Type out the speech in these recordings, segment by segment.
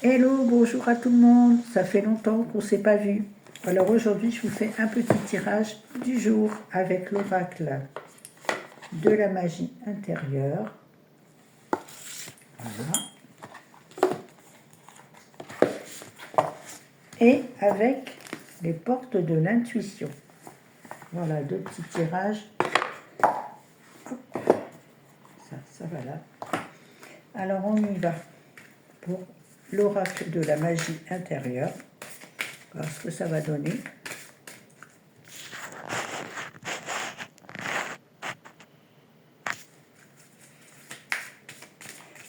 Hello, bonjour à tout le monde, ça fait longtemps qu'on ne s'est pas vu. Alors aujourd'hui, je vous fais un petit tirage du jour avec l'oracle de la magie intérieure. Voilà. Et avec les portes de l'intuition. Voilà, deux petits tirages. Hop. Ça va là. Alors on y va pour l'oracle de la magie intérieure. Voir ce que ça va donner.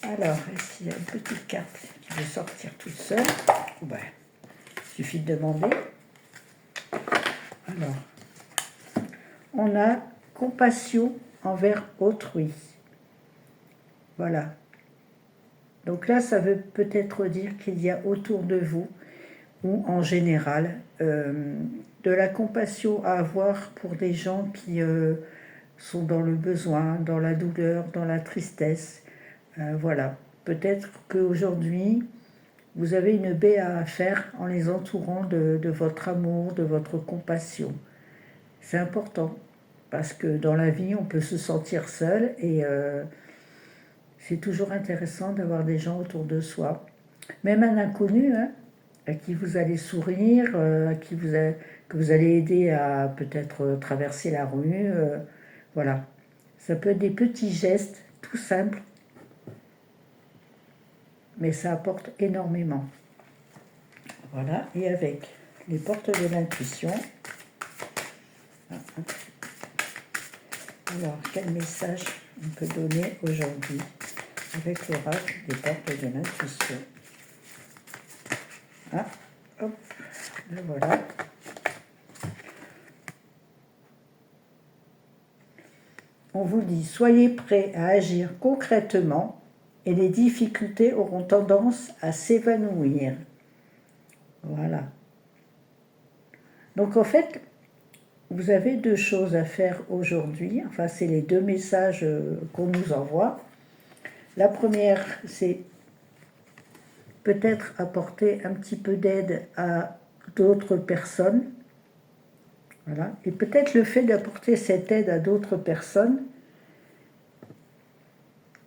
Alors, est-ce qu'il y a une petite carte qui veut sortir toute seule? Ben, il suffit de demander. Alors, on a compassion envers autrui. Voilà. Donc là, ça veut peut-être dire qu'il y a autour de vous, ou en général, de la compassion à avoir pour des gens qui sont dans le besoin, dans la douleur, dans la tristesse. Voilà. Peut-être qu'aujourd'hui, vous avez une baie à faire en les entourant de votre amour, de votre compassion. C'est important, parce que dans la vie, on peut se sentir seul et c'est toujours intéressant d'avoir des gens autour de soi. Même un inconnu, hein, à qui vous allez sourire, que vous allez aider à peut-être traverser la rue. Voilà. Ça peut être des petits gestes, tout simples, mais ça apporte énormément. Voilà, et avec les portes de l'intuition. Alors, quel message on peut donner aujourd'hui avec l'oracle des portes de l'intuition? Ah, hop, le voilà. On vous dit, soyez prêts à agir concrètement et les difficultés auront tendance à s'évanouir. Voilà. Donc en fait, vous avez deux choses à faire aujourd'hui. Enfin, c'est les deux messages qu'on nous envoie. La première, c'est peut-être apporter un petit peu d'aide à d'autres personnes. Voilà. Et peut-être le fait d'apporter cette aide à d'autres personnes,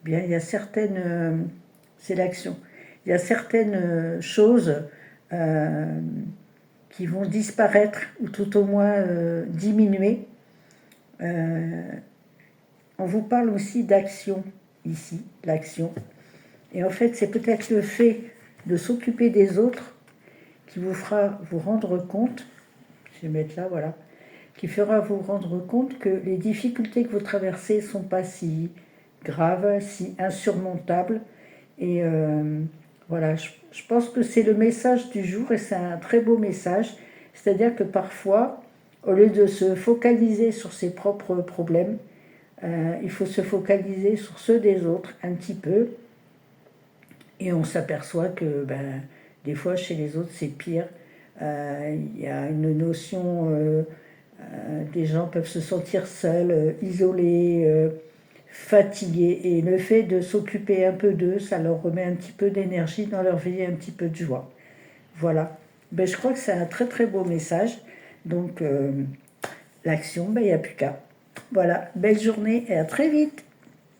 bien, il y a certaines... c'est l'action. Il y a certaines choses qui vont disparaître ou tout au moins diminuer. On vous parle aussi d'action ici, l'action. Et en fait, c'est peut-être le fait de s'occuper des autres qui vous fera vous rendre compte, je vais mettre là, voilà, qui fera vous rendre compte que les difficultés que vous traversez ne sont pas si graves, si insurmontables. Et voilà, je pense que c'est le message du jour et c'est un très beau message. C'est-à-dire que parfois, au lieu de se focaliser sur ses propres problèmes, il faut se focaliser sur ceux des autres un petit peu. Et on s'aperçoit que des fois, chez les autres, c'est pire. Il y a une notion, des gens peuvent se sentir seuls, isolés, fatigués. Et le fait de s'occuper un peu d'eux, ça leur remet un petit peu d'énergie dans leur vie et un petit peu de joie. Voilà. Je crois que c'est un très très beau message. Donc, l'action, il n'y a plus qu'à. Voilà, belle journée et à très vite.